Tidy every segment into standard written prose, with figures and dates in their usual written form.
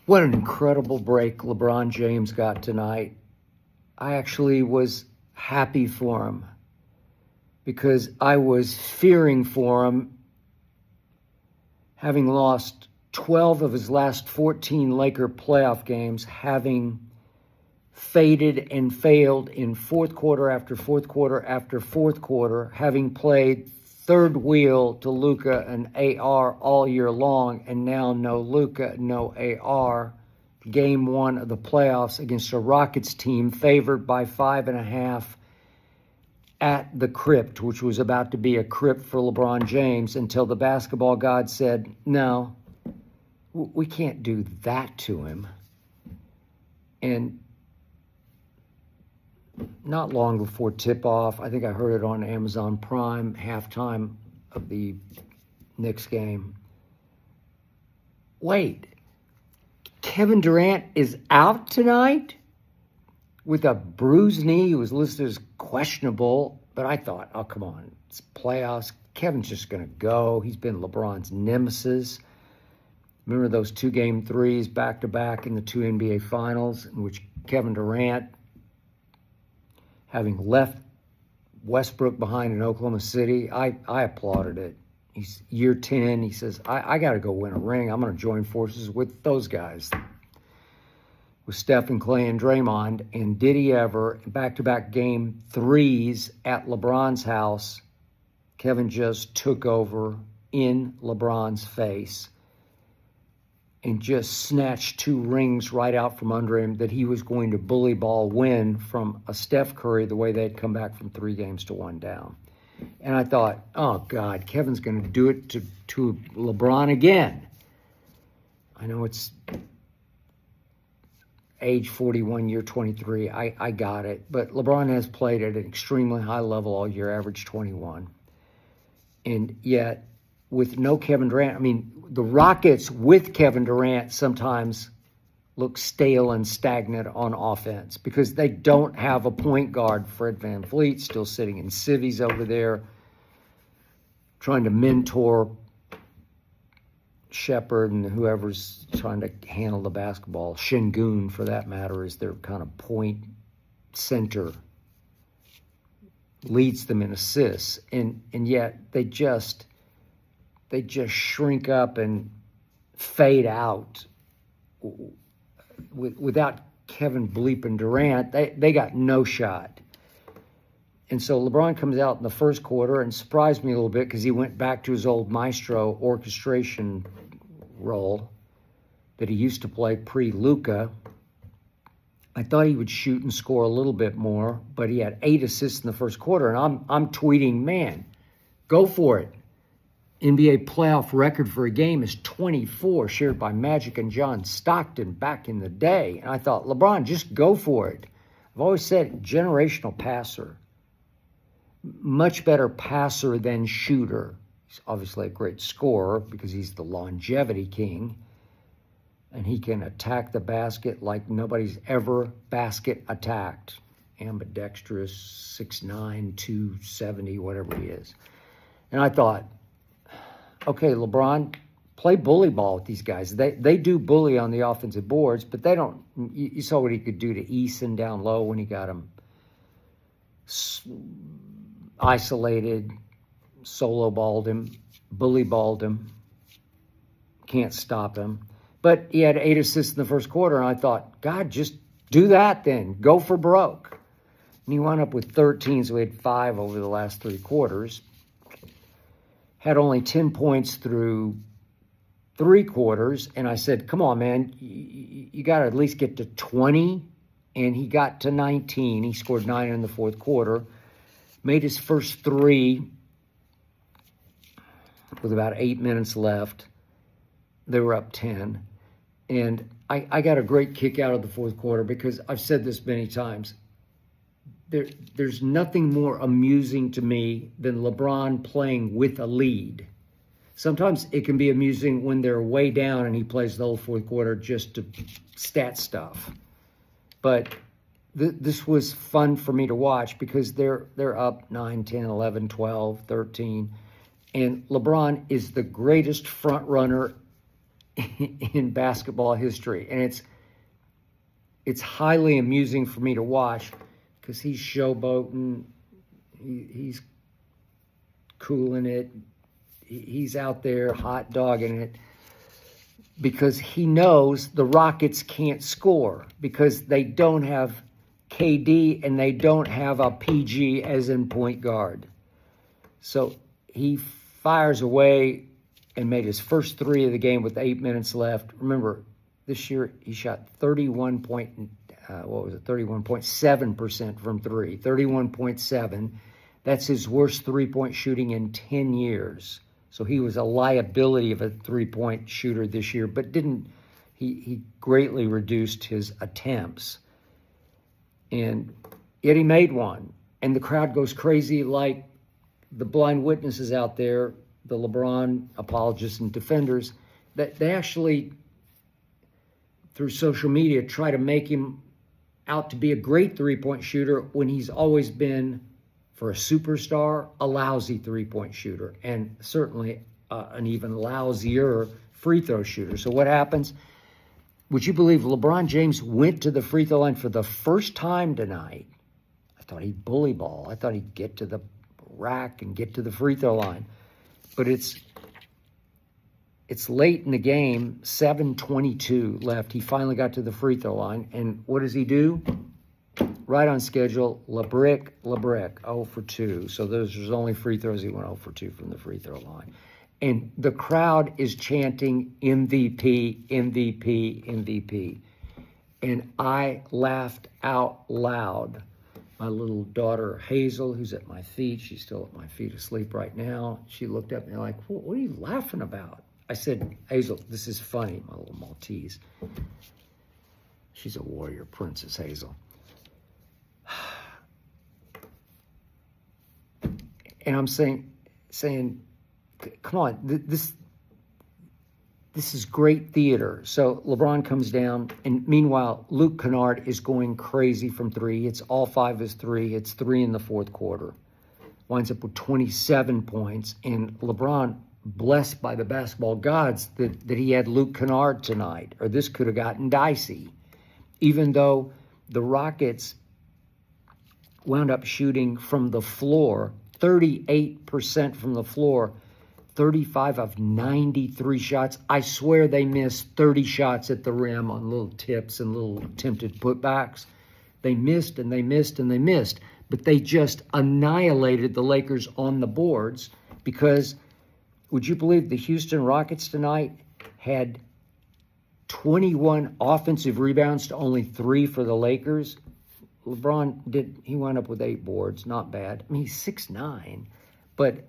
What an incredible break LeBron James got tonight. I actually was happy for him because I was fearing for him, having lost 12 of his last 14 Laker playoff games, having faded and failed in fourth quarter after fourth quarter after fourth quarter, having played third wheel to Luka and AR all year long, and now no Luka, no AR. Game one of the playoffs against a Rockets team favored by 5.5 at the crypt, which was about to be a crypt for LeBron James, until the basketball god said, no, we can't do that to him. And not long before tip-off, I think I heard it on Amazon Prime, halftime of the Knicks game. Wait, Kevin Durant is out tonight with a bruised knee. He was listed as questionable, but I thought, oh, come on, it's playoffs. Kevin's just going to go. He's been LeBron's nemesis. Remember those 2 game threes back-to-back in the 2 NBA Finals, in which Kevin Durant, having left Westbrook behind in Oklahoma City, I applauded it. He's year 10. He says, I got to go win a ring. I'm going to join forces with those guys, with Steph and Clay and Draymond. And did he ever? Back-to-back game threes at LeBron's house. Kevin just took over in LeBron's face and just snatched 2 rings right out from under him that he was going to bully ball win from a Steph Curry, the way they'd come back from 3 games to 1 down. And I thought, oh, God, Kevin's going to do it to LeBron again. I know it's age 41, year 23. I got it. But LeBron has played at an extremely high level all year, average 21. And yet, with no Kevin Durant, I mean, the Rockets with Kevin Durant sometimes look stale and stagnant on offense because they don't have a point guard. Fred VanVleet still sitting in civvies over there, trying to mentor Shepard and whoever's trying to handle the basketball. Şengün, for that matter, is their kind of point center, leads them in assists, and yet they just shrink up and fade out. Without Kevin bleeping Durant, they got no shot. And so LeBron comes out in the first quarter and surprised me a little bit because he went back to his old maestro orchestration role that he used to play pre-Luka. I thought he would shoot and score a little bit more, but he had 8 assists in the first quarter, and I'm tweeting, man, go for it. NBA playoff record for a game is 24, shared by Magic and John Stockton back in the day. And I thought, LeBron, just go for it. I've always said generational passer. Much better passer than shooter. He's obviously a great scorer because he's the longevity king. And he can attack the basket like nobody's ever basket attacked. Ambidextrous, 6'9", 270, whatever he is. And I thought, okay, LeBron, play bully ball with these guys. They do bully on the offensive boards, but they don't. You saw what he could do to Eason down low when he got him isolated, solo balled him, bully balled him. Can't stop him. But he had 8 assists in the first quarter, and I thought, God, just do that then. Go for broke. And he wound up with 13, so he had 5 over the last 3 quarters. Had only 10 points through 3 quarters, and I said, come on, man, you got to at least get to 20, and he got to 19. He scored 9 in the fourth quarter, made his first 3 with about 8 minutes left. They were up 10, and I got a great kick out of the fourth quarter because I've said this many times. There's nothing more amusing to me than LeBron playing with a lead. Sometimes it can be amusing when they're way down and he plays the whole fourth quarter just to stat stuff. But this was fun for me to watch because they're up 9, 10, 11, 12, 13. And LeBron is the greatest front runner in basketball history. And it's highly amusing for me to watch because he's showboating, he's cooling it, he's out there hot dogging it because he knows the Rockets can't score because they don't have KD and they don't have a PG as in point guard. So he fires away and made his first three of the game with 8 minutes left. Remember, this year he shot 31.7% from three. 31.7. That's his worst three-point shooting in 10 years. So he was a liability of a three-point shooter this year, but he greatly reduced his attempts. And yet he made one. And the crowd goes crazy like the blind witnesses out there, the LeBron apologists and defenders, that they actually, through social media, try to make him out to be a great three-point shooter when he's always been, for a superstar, a lousy three-point shooter, and certainly an even lousier free throw shooter. So what happens? Would you believe LeBron James went to the free throw line for the first time tonight? I thought he'd bully ball. I thought he'd get to the rack and get to the free throw line. But it's late in the game, 7:22 left. He finally got to the free throw line. And what does he do? Right on schedule, LeBrick, 0 for 2. So there's only free throws. He went 0 for 2 from the free throw line. And the crowd is chanting MVP, MVP, MVP. And I laughed out loud. My little daughter, Hazel, who's at my feet, she's still at my feet asleep right now. She looked at me like, what are you laughing about? I said, Hazel, this is funny, my little Maltese. She's a warrior princess, Hazel. And I'm saying, come on, this is great theater. So LeBron comes down, and meanwhile, Luke Kennard is going crazy from three. It's all 5 is 3. It's 3 in the fourth quarter. Winds up with 27 points. And LeBron, blessed by the basketball gods, that he had Luke Kennard tonight, or this could have gotten dicey. Even though the Rockets wound up shooting from the floor, 38% from the floor, 35 of 93 shots. I swear they missed 30 shots at the rim on little tips and little attempted putbacks. They missed and they missed and they missed. But they just annihilated the Lakers on the boards because, would you believe the Houston Rockets tonight had 21 offensive rebounds to only 3 for the Lakers? LeBron he wound up with 8 boards, not bad. I mean, he's 6'9", but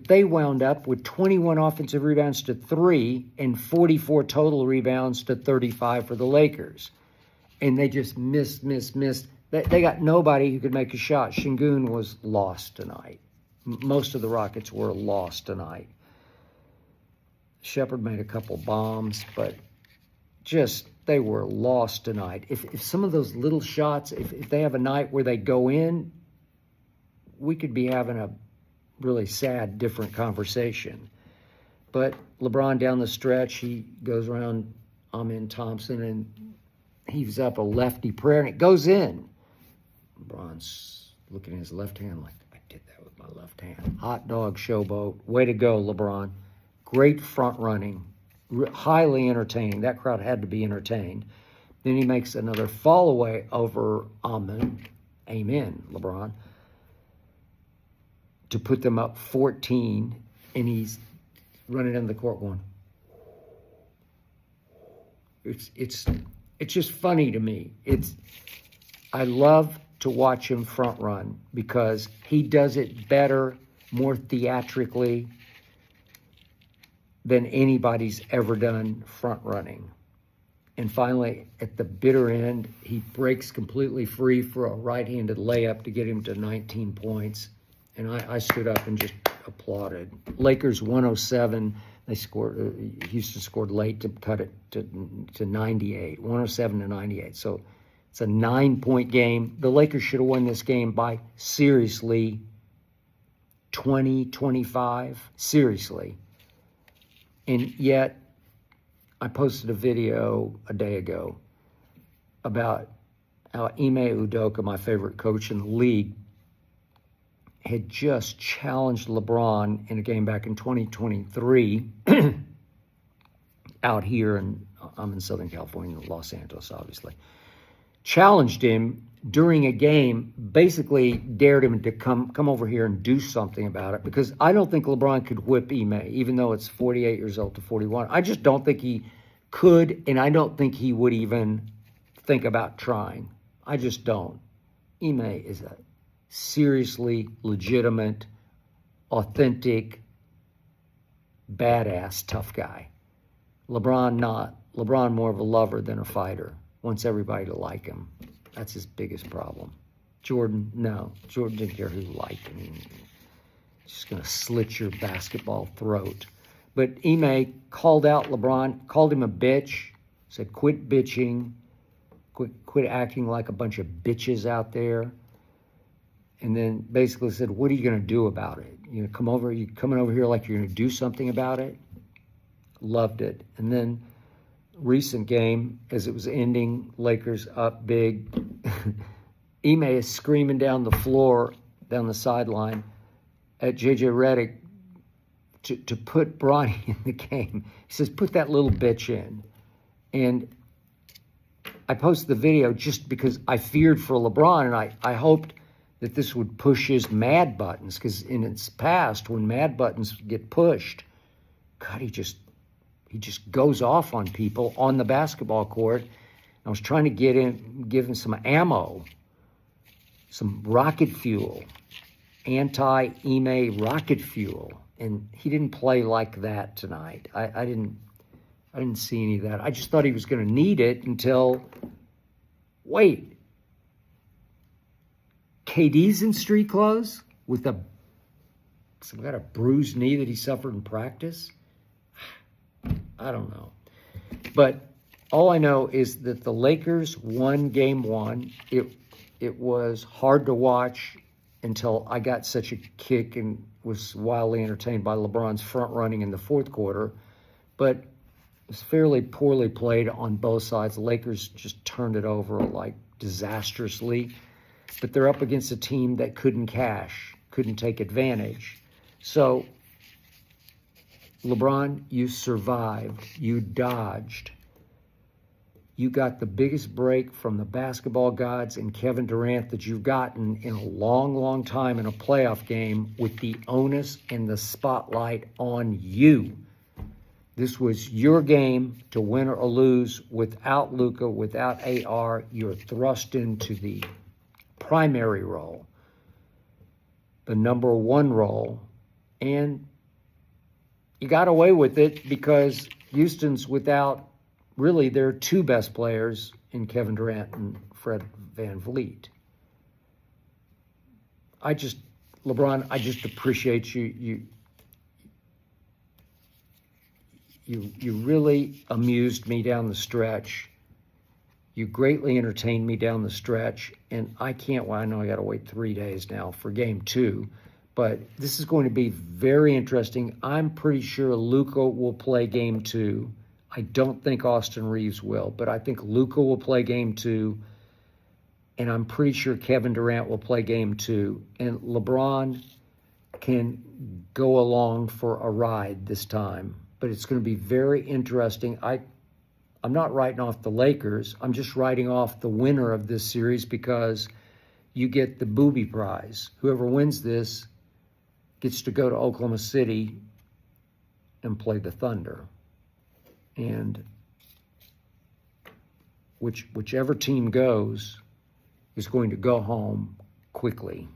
they wound up with 21 offensive rebounds to 3 and 44 total rebounds to 35 for the Lakers. And they just missed. They got nobody who could make a shot. Şengün was lost tonight. Most of the Rockets were lost tonight. Shepard made a couple bombs, but just they were lost tonight. If some of those little shots, if they have a night where they go in, we could be having a really sad, different conversation. But LeBron down the stretch, he goes around Amen Thompson and heaves up a lefty prayer, and it goes in. LeBron's looking at his left hand like, I did that with my left hand. Hot dog showboat. Way to go, LeBron. Great front running. Highly entertaining. That crowd had to be entertained. Then he makes another fall away over Amen, LeBron, to put them up 14, and he's running down the court going, it's just funny to me. I love to watch him front run because he does it better, more theatrically than anybody's ever done front running. And finally, at the bitter end, he breaks completely free for a right-handed layup to get him to 19 points. And I stood up and just applauded. Lakers 107. They scored. Houston scored late to cut it to 98. 107 to 98. So it's a 9-point game. The Lakers should have won this game by seriously 20, 25. Seriously. And yet I posted a video a day ago about how Ime Udoka, my favorite coach in the league, had just challenged LeBron in a game back in 2023 out here, and I'm in Southern California, Los Angeles, obviously. Challenged him during a game, basically dared him to come over here and do something about it, because I don't think LeBron could whip Ime, even though it's 48 years old to 41. I just don't think he could, and I don't think he would even think about trying. I just don't. Ime is a seriously legitimate, authentic, badass, tough guy. LeBron not. LeBron more of a lover than a fighter. Wants everybody to like him. That's his biggest problem. Jordan, no. Jordan didn't care who liked him. Just going to slit your basketball throat. But Ime called out LeBron, called him a bitch, said quit bitching, quit acting like a bunch of bitches out there. And then basically said, what are you going to do about it? You coming over here like you're going to do something about it? Loved it. And then recent game, as it was ending, Lakers up big. Ime is screaming down the floor, down the sideline, at J.J. Redick to put Bronny in the game. He says, put that little bitch in. And I posted the video just because I feared for LeBron, and I hoped that this would push his mad buttons, because in its past, when mad buttons get pushed, God, he just goes off on people on the basketball court. I was trying to give him some ammo, some rocket fuel, anti-Ime rocket fuel, and he didn't play like that tonight. I didn't see any of that. I just thought he was going to need it until, wait, KD's in street clothes with some kind of bruised knee that he suffered in practice? I don't know. But all I know is that the Lakers won game one. It was hard to watch until I got such a kick and was wildly entertained by LeBron's front running in the fourth quarter. But it was fairly poorly played on both sides. The Lakers just turned it over like disastrously. But they're up against a team that couldn't cash, couldn't take advantage. So, LeBron, you survived. You dodged. You got the biggest break from the basketball gods and Kevin Durant that you've gotten in a long, long time in a playoff game, with the onus and the spotlight on you. This was your game to win or lose. Without Luka, without AR, you're thrust into the primary role, the number one role, and you got away with it because Houston's without really their two best players in Kevin Durant and Fred VanVleet. LeBron, I just appreciate you. You really amused me down the stretch. You greatly entertained me down the stretch, and I can't wait. I know I got to wait 3 days now for game two, but this is going to be very interesting. I'm pretty sure Luka will play game two. I don't think Austin Reeves will, but I think Luka will play game two, and I'm pretty sure Kevin Durant will play game two, and LeBron can go along for a ride this time, but it's going to be very interesting. I'm not writing off the Lakers. I'm just writing off the winner of this series, because you get the booby prize. Whoever wins this gets to go to Oklahoma City and play the Thunder. And whichever team goes is going to go home quickly.